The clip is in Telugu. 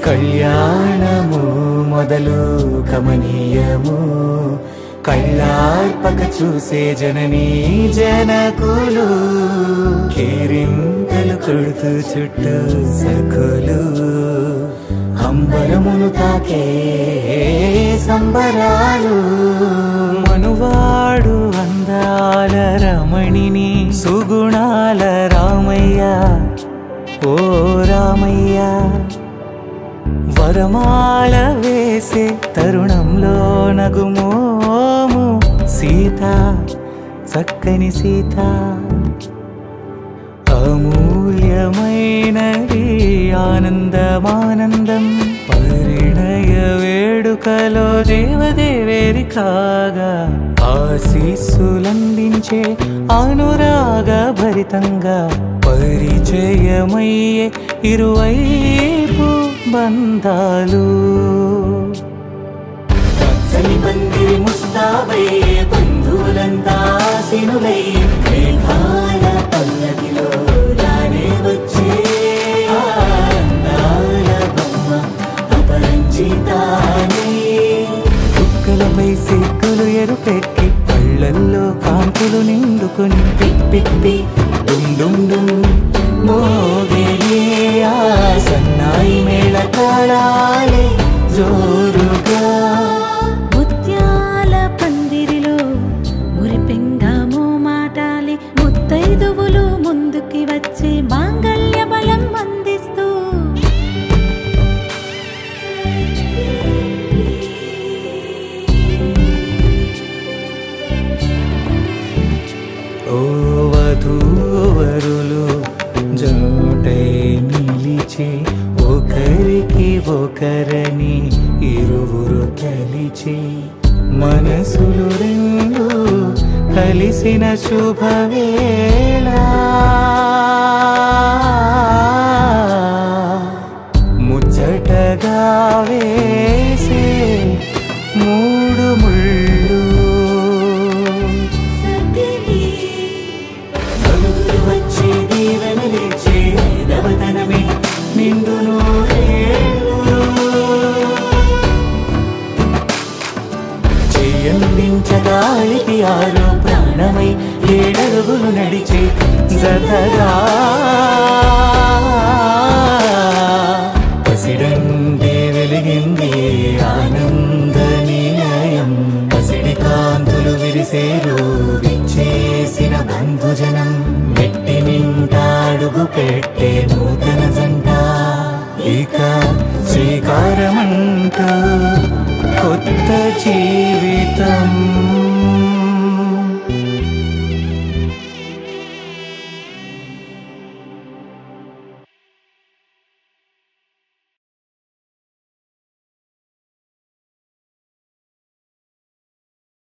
కళ్యాణము మొదలు కమనీయము కళ్ళార్పక చూసే జననీ జనకులు కేరింతలు కొడుతూ చుట్టూ సఖులు అంబరమును తాకే సంబరాలు మనువాడు అందాల రమణిని సుగుణాల రామయ్య ఓ రామయ్య వరమాల వేసే తరుణంలో నగుమోము సీత చక్కని సీత అమూల్యమైనది ఆనందమానందం పరిణయ వేడుకలో దేవదేవేరి కాగా ఆశీస్సులందించే అనురాగ భరితంగా పరిచయమయ్యే ఇరువైపు బంధాలు పచ్చని పందిరి ముస్తాబయ్యే బంధువులంతా సినులై మేఘాల పల్లకిలో రానే వచ్చే అందాల బొమ్మ అపరంజితానే కుక్కలపై సిగ్గులు ఎరుపెక్కి కళ్ళల్లో కాంతులు నిండుకుని పిప్పి డుమ్ డుమ్ డుమ్ మోగిలే ఆ సన్నాయి మేళ తాళాలే జోరుగా ముత్యాల పందిరిలో మురిపెంగామో మాటాలి ముత్తైదువులు ముందుకి వచ్చి మాంగళ్య బలం అందిస్తూ ఓ వధూవరులు జోటై నిలిచి ఒకరికి ఒకరని ఇరువురు కలిచి మనసులు రెండు కలిసిన శుభవేళ ముచ్చటగా వేసే మూడు ముళ్ళు వచ్చే దీవెనలిచ్చే దవతనమే నిండును చెయ్యందించగాలికి ఆరో ప్రాణమై ఏడరుగులు నడిచే జతగా పసిడందే వెలిగింది ఆనంద నిలయం పసిడి కాంతులు విరిసేరు విచ్చేసిన బంధుజనం మెట్టి నింటాడుగు పెట్టే నూతన జంట ఇక శ్రీకారమంటూ కొత్త